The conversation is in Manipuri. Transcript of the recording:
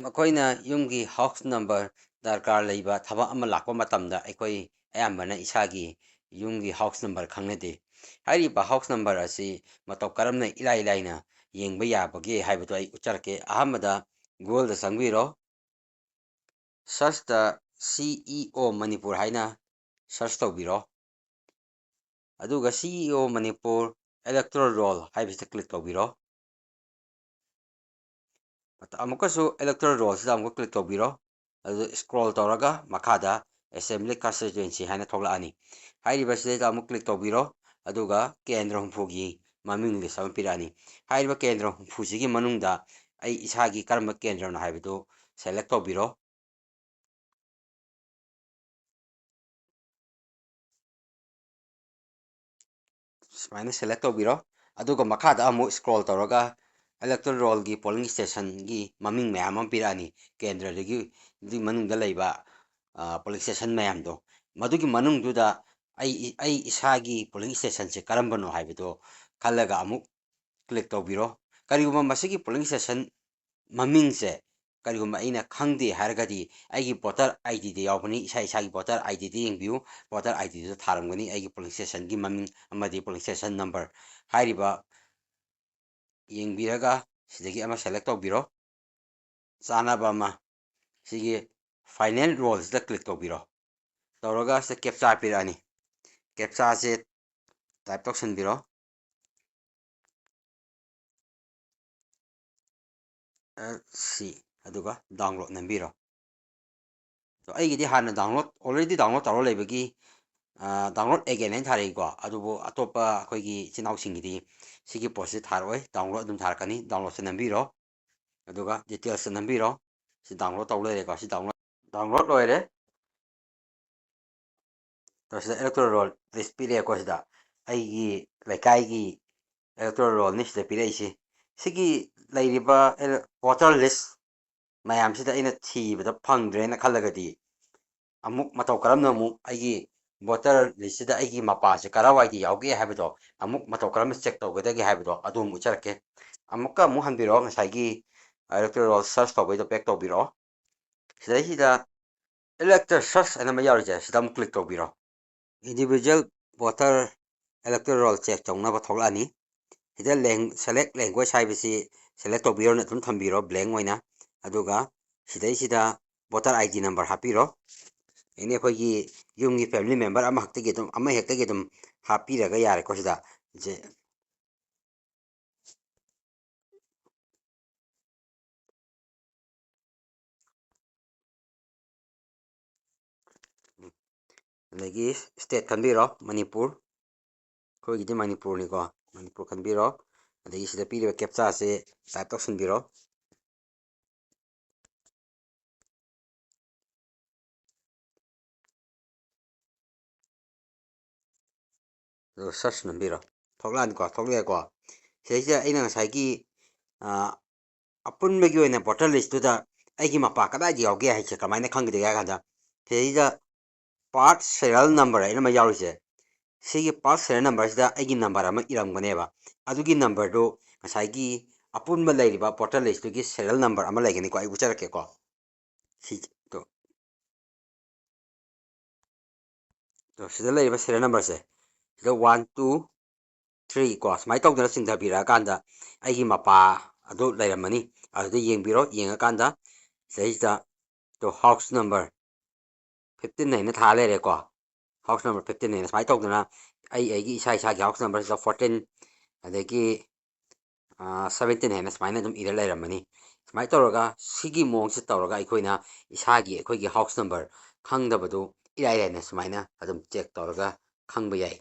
ꯃꯈꯣꯏꯅ ꯌꯨꯝꯒꯤ ꯍꯥꯎꯁ ꯅꯝꯕꯔ ꯗꯔꯀꯥꯔ ꯂꯩꯕ ꯊꯕꯛ ꯑꯃ ꯂꯥꯛꯄ ꯃꯇꯝꯗ ꯑꯩꯈꯣꯏ ꯑꯌꯥꯝꯕꯅ ꯏꯁꯥꯒꯤ ꯌꯨꯝꯒꯤ ꯍꯥꯎꯁ ꯅꯝꯕꯔ ꯈꯪꯅꯗꯦ ꯍꯥꯏꯔꯤꯕ ꯍꯥꯎꯁ ꯅꯝꯕꯔ ꯑꯁꯤ ꯃꯇꯧ ꯀꯔꯝꯅ ꯏꯂꯥꯏ ꯂꯥꯏꯅ ꯌꯦꯡꯕ ꯌꯥꯕꯒꯦ ꯍꯥꯏꯕꯗꯨ ꯑꯩ ꯎꯠꯆꯔꯛꯀꯦ ꯑꯍꯥꯟꯕꯗ ꯒꯨꯒꯜꯗ ꯆꯪꯕꯤꯔꯣ ꯁꯔꯁꯇ CEO ꯃꯅꯤꯄꯨꯔ ꯍꯥꯏꯅ ꯁꯔꯁ ꯇꯧꯕꯤꯔꯣ ꯑꯗꯨꯒ CEO ꯃꯅꯤꯄꯨꯔ electoral roll ꯍꯥꯏꯕꯁꯤꯗ ꯀ꯭ꯂꯤꯛ ꯇꯧꯕꯤꯔꯣ ꯑꯃꯨꯛꯀꯁꯨ electoral rollꯁꯤꯗ ꯑꯃꯨꯛ ꯀ꯭ꯂꯤꯛ ꯇꯧꯕꯤꯔꯣ ꯑꯗꯨ ꯁ꯭ꯀ꯭ꯔꯣꯜ ꯇꯧꯔꯒ ꯃꯈꯥꯗ ꯑꯦꯁꯦꯝꯕ꯭ꯂꯤ ꯀꯟꯁꯇꯤꯇ꯭ꯌꯨꯟꯁꯤ ꯍꯥꯏꯅ ꯊꯣꯛꯂꯛꯑꯅꯤ ꯍꯥꯏꯔꯤꯕꯁꯤꯗꯩꯗ ꯑꯃꯨꯛ ꯀ꯭ꯂꯤꯛ ꯇꯧꯕꯤꯔꯣ ꯑꯗꯨꯒ ꯀꯦꯟꯗ꯭ꯔ ꯍꯨꯝꯐꯨꯒꯤ ꯃꯃꯤꯡ ꯂꯤꯁ ꯑꯃ ꯄꯤꯔꯛꯑꯅꯤ ꯍꯥꯏꯔꯤꯕ ꯀꯦꯟꯗ꯭ꯔ ꯍꯨꯝꯐꯨꯁꯤꯒꯤ ꯃꯅꯨꯡꯗ ꯑꯩ ꯏꯁꯥꯒꯤ ꯀꯔꯝꯕ ꯀꯦꯟꯗ꯭ꯔꯅꯣ ꯍꯥꯏꯕꯗꯨ ꯁꯦꯂꯦꯛ ꯇꯧꯕꯤꯔꯣ ꯁꯨꯃꯥꯏꯅ ꯁꯦꯂꯦꯛ ꯇꯧꯕꯤꯔꯣ ꯑꯗꯨꯒ ꯃꯈꯥꯗ ꯑꯃꯨꯛ ꯁ꯭ꯀ꯭ꯔꯣꯜ ꯇꯧꯔꯒ electoral rollꯒꯤ ꯄꯣꯂꯤꯡ ꯁ꯭ꯇꯦꯁꯟꯒꯤ ꯃꯃꯤꯡ ꯃꯌꯥꯝ ꯑꯃ ꯄꯤꯔꯛꯑꯅꯤ ꯀꯦꯟꯗ꯭ꯔꯗꯨꯒꯤ ꯃꯅꯨꯡꯗ ꯂꯩꯕ ꯄꯣꯂꯤꯡ ꯁ꯭ꯇꯦꯁꯟ ꯃꯌꯥꯝꯗꯣ ꯃꯗꯨꯒꯤ ꯃꯅꯨꯡꯗꯨꯗ ꯑꯩ ꯏꯁꯥꯒꯤ ꯄꯣꯂꯤꯡ ꯁ꯭ꯇꯦꯁꯟꯁꯦ ꯀꯔꯝꯕꯅꯣ ꯍꯥꯏꯕꯗꯣ ꯈꯜꯂꯒ ꯑꯃꯨꯛ ꯀ꯭ꯂꯤꯛ ꯇꯧꯕꯤꯔꯣ ꯀꯔꯤꯒꯨꯝꯕ ꯃꯁꯤꯒꯤ ꯄꯣꯂꯤꯡ ꯁ꯭ꯇꯦꯁꯟ ꯃꯃꯤꯡꯁꯦ ꯀꯔꯤꯒꯨꯝꯕ ꯑꯩꯅ ꯈꯪꯗꯦ ꯍꯥꯏꯔꯒꯗꯤ ꯑꯩꯒꯤ ꯚꯣꯇꯔ IDꯗ ꯌꯥꯎꯕꯅꯤ ꯏꯁꯥꯒꯤ ꯚꯣꯇꯔ IDꯗ ꯌꯦꯡꯕꯤꯌꯨ ꯚꯣꯇꯔ IDꯗꯨꯗ ꯊꯥꯔꯝꯒꯅꯤ ꯑꯩꯒꯤ ꯄꯣꯂꯤꯡ ꯁ꯭ꯇꯦꯁꯟꯒꯤ ꯃꯃꯤꯡ ꯑꯃꯗꯤ ꯄꯣꯂꯤꯡ ꯁ꯭ꯇꯦꯁꯟ ꯅꯝꯕꯔ ꯍꯥꯏꯔꯤꯕ ꯌꯦꯡꯕꯤꯔꯒ ꯁꯤꯗꯒꯤ ꯑꯃ ꯁꯦꯂꯦꯛ ꯇꯧꯕꯤꯔꯣ ꯆꯥꯅꯕ ꯑꯃ ꯁꯤꯒꯤ ꯐꯥꯏꯅꯦꯜ ꯔꯣꯜꯁꯤꯗ ꯀ꯭ꯂꯤꯛ ꯇꯧꯕꯤꯔꯣ ꯇꯧꯔꯒ ꯁꯤꯗ ꯀꯦꯞꯆꯥ ꯄꯤꯔꯛꯑꯅꯤ ꯀꯦꯞꯆꯥꯁꯦ ꯇꯥꯏꯞ ꯇꯧꯁꯟꯕꯤꯔꯣ ꯁꯤ ꯑꯗꯨꯒ ꯗꯥꯎꯟꯂꯣꯗ ꯅꯝꯕꯤꯔꯣ ꯑꯩꯒꯤꯗꯤ ꯍꯥꯟꯅ ꯑꯣꯜꯔꯦꯗꯤ ꯗꯥꯎꯟꯂꯣꯗ ꯇꯧꯔ ꯂꯩꯕꯒꯤ ꯗꯥꯎꯟꯂꯣꯗ ꯑꯦꯒꯦꯟ ꯍꯥꯏꯅ ꯊꯥꯔꯛꯏꯀꯣ ꯑꯗꯨꯕꯨ ꯑꯇꯣꯞꯄ ꯑꯩꯈꯣꯏꯒꯤ ꯏꯆꯤꯜ ꯏꯅꯥꯎꯁꯤꯡꯒꯤꯗꯤ ꯁꯤꯒꯤ ꯄꯣꯠꯁꯤ ꯊꯥꯔꯛꯑꯣꯏ ꯗꯥꯎꯟꯂꯣꯗ ꯑꯗꯨꯝ ꯊꯥꯔꯛꯀꯅꯤ ꯗꯥꯎꯟꯂꯣꯗꯁꯦ ꯅꯝꯕꯤꯔꯣ ꯑꯗꯨꯒ ꯗꯤꯇꯦꯜꯁꯇ ꯅꯝꯕꯤꯔꯣ ꯁꯤ ꯗꯥꯎꯟꯂꯣꯗ ꯇꯧ ꯂꯩꯔꯦꯀꯣ ꯁꯤ ꯗꯥꯎꯟꯂꯣꯗ ꯂꯣꯏꯔꯦ ꯁꯤꯗ electoral roll ꯂꯤꯁ ꯄꯤꯔꯛꯑꯦꯀꯣ ꯁꯤꯗ ꯑꯩꯒꯤ ꯂꯩꯀꯥꯏꯒꯤ electoral rollꯅꯤ ꯁꯤꯗ ꯄꯤꯔꯛꯏꯁꯤ ꯁꯤꯒꯤ ꯂꯩꯔꯤꯕ ꯚꯣꯇꯔ ꯂꯤꯁ ꯃꯌꯥꯝꯁꯤꯗ ꯑꯩꯅ ꯊꯤꯕꯗ ꯐꯪꯗ꯭ꯔꯦꯅ ꯈꯜꯂꯒꯗꯤ ꯑꯃꯨꯛ ꯃꯇꯧ ꯀꯔꯝꯅ ꯑꯃꯨꯛ ꯑꯩꯒꯤ ꯚꯣꯇꯔ ꯂꯤꯁꯁꯤꯗ ꯑꯩꯒꯤ ꯃꯄꯥꯁꯦ ꯀꯔꯥꯏꯋꯥꯏꯗ ꯌꯥꯎꯒꯦ ꯍꯥꯏꯕꯗꯣ ꯑꯃꯨꯛ ꯃꯇꯧ ꯀꯔꯝꯅ ꯆꯦꯛ ꯇꯧꯒꯗꯒꯦ ꯍꯥꯏꯕꯗꯣ ꯑꯗꯨ ꯑꯃꯨꯛ ꯎꯠꯆꯔꯛꯀꯦ ꯑꯃꯨꯛ ꯍꯟꯕꯤꯔꯛꯑꯣ ꯉꯁꯥꯏꯒꯤ electoral roll ꯁꯔꯆ ꯇꯧꯕꯩꯗꯣ ꯕꯦꯛ ꯇꯧꯕꯤꯔꯛꯑꯣ ꯁꯤꯗꯩꯁꯤꯗ elector search ꯍꯥꯏꯅ ꯑꯃ ꯌꯥꯎꯔꯤꯁꯦ ꯁꯤꯗ ꯑꯃꯨꯛ ꯀ꯭ꯂꯤꯛ ꯇꯧꯕꯤꯔꯣ individual voter electoral roll check ꯇꯧꯅꯕ ꯊꯣꯛꯂꯛꯑꯅꯤ ꯁꯤꯗ ꯁꯦꯂꯦꯛ ꯂꯦꯡꯒ꯭ꯋꯦꯖ ꯍꯥꯏꯕꯁꯤ ꯁꯦꯂꯦꯛ ꯇꯧꯕꯤꯔꯣꯅ ꯑꯗꯨꯝ ꯊꯝꯕꯤꯔꯣ ꯕ꯭ꯂꯦꯡ ꯑꯣꯏꯅ ꯑꯗꯨꯒ ꯁꯤꯗꯩꯁꯤꯗ ꯚꯣꯇꯔ ID ꯅꯝꯕꯔ ꯍꯥꯞꯄꯤꯔꯣ ꯑꯦꯅꯤ ꯑꯩꯈꯣꯏꯒꯤ ꯌꯨꯝꯒꯤ ꯐꯦꯃꯤꯂꯤ ꯃꯦꯝꯕꯔ ꯑꯃꯍꯦꯛꯇꯒꯤ ꯑꯗꯨꯝ ꯍꯥꯞꯄꯤꯔꯒ ꯌꯥꯔꯦꯀꯣ ꯁꯤꯗ ꯑꯗꯒꯤ ꯁ꯭ꯇꯦꯠ ꯈꯟꯕꯤꯔꯣ ꯃꯅꯤꯄꯨꯔ ꯑꯩꯈꯣꯏꯒꯤꯗꯤ ꯃꯅꯤꯄꯨꯔꯅꯤꯀꯣ ꯃꯅꯤꯄꯨꯔ ꯈꯟꯕꯤꯔꯣ ꯑꯗꯒꯤ ꯁꯤꯗ ꯄꯤꯔꯤꯕ ꯀꯦꯞꯆꯥꯁꯦ ꯇꯥꯏꯞ ꯇꯧꯁꯟꯕꯤꯔꯣ ꯑꯗꯨꯒ ꯁꯔꯆ ꯅꯝꯕꯤꯔꯣ ꯊꯣꯛꯂꯛꯑꯦꯀꯣ ꯁꯤꯗꯩꯁꯤꯗ ꯑꯩꯅ ꯉꯁꯥꯏꯒꯤ ꯑꯄꯨꯟꯕꯒꯤ ꯑꯣꯏꯅ ꯚꯣꯇꯔ ꯂꯤꯁꯇꯨꯗ ꯑꯩꯒꯤ ꯃꯄꯥ ꯀꯗꯥꯏꯗ ꯌꯥꯎꯒꯦ ꯍꯥꯏꯁꯦ ꯀꯃꯥꯏꯅ ꯈꯪꯒꯗꯒꯦ ꯍꯥꯏ ꯀꯥꯟꯗ ꯁꯤꯗꯩꯁꯤꯗ ꯄꯥꯔꯠ ꯁꯦꯔꯤꯌꯦꯜ ꯅꯝꯕꯔ ꯍꯥꯏꯅ ꯑꯃ ꯌꯥꯎꯔꯤꯁꯦ ꯁꯤꯒꯤ ꯄꯥꯔꯠ ꯁꯦꯔꯤꯌꯦꯜ ꯅꯝꯕꯔꯁꯤꯗ ꯑꯩꯒꯤ ꯅꯝꯕꯔ ꯑꯃ ꯏꯔꯝꯒꯅꯦꯕ ꯑꯗꯨꯒꯤ ꯅꯝꯕꯔꯗꯨ ꯉꯁꯥꯏꯒꯤ ꯑꯄꯨꯟꯕ ꯂꯩꯔꯤꯕ ꯚꯣꯇꯔ ꯂꯤꯁꯇꯨꯒꯤ ꯁꯦꯔꯤꯌꯦꯜ ꯅꯝꯕꯔ ꯑꯃ ꯂꯩꯒꯅꯤꯀꯣ ꯑꯩ ꯎꯠꯆꯔꯛꯀꯦꯀꯣ ꯁꯤꯗ ꯂꯩꯔꯤꯕ ꯁꯦꯔꯤꯌꯦꯜ ꯅꯝꯕꯔꯁꯦ ꯁꯤꯗ 1 2 3 ꯀꯣ ꯁꯨꯃꯥꯏꯅ ꯇꯧꯗꯅ ꯆꯤꯡꯊꯕꯤꯔꯛꯑꯀꯥꯟꯗ ꯑꯩꯒꯤ ꯃꯄꯥ ꯑꯗꯨ ꯂꯩꯔꯝꯃꯅꯤ ꯑꯗꯨꯗ ꯌꯦꯡꯕꯤꯔꯣ ꯌꯦꯡꯉꯀꯥꯟꯗ ꯁꯤꯗꯩꯁꯤꯗ ꯍꯥꯎꯁ ꯅꯝꯕꯔ 15 ꯍꯥꯏꯅ ꯊꯥ ꯂꯩꯔꯦꯀꯣ ꯍꯥꯎꯁ ꯅꯝꯕꯔ 15 ꯍꯥꯏꯅ ꯁꯨꯃꯥꯏꯅ ꯇꯧꯗꯅ ꯑꯩꯒꯤ ꯏꯁꯥꯒꯤ ꯍꯥꯎꯁ ꯅꯝꯕꯔꯁꯤꯗ 14 ꯑꯗꯒꯤ 17 ꯍꯥꯏꯅ ꯁꯨꯃꯥꯏꯅ ꯑꯗꯨꯝ ꯏꯔ ꯂꯩꯔꯝꯃꯅꯤ ꯁꯨꯃꯥꯏꯅ ꯇꯧꯔꯒ ꯁꯤꯒꯤ ꯃꯑꯣꯡꯁꯦ ꯇꯧꯔꯒ ꯑꯩꯈꯣꯏꯅ ꯑꯩꯈꯣꯏꯒꯤ ꯍꯥꯎꯁ ꯅꯝꯕꯔ ꯈꯪꯗꯕꯗꯨ ꯏꯔꯥꯏ ꯂꯥꯏꯅ ꯁꯨꯃꯥꯏꯅ ꯑꯗꯨꯝ ꯆꯦꯛ ꯇꯧꯔꯒ ꯈꯪꯕ ꯌꯥꯏ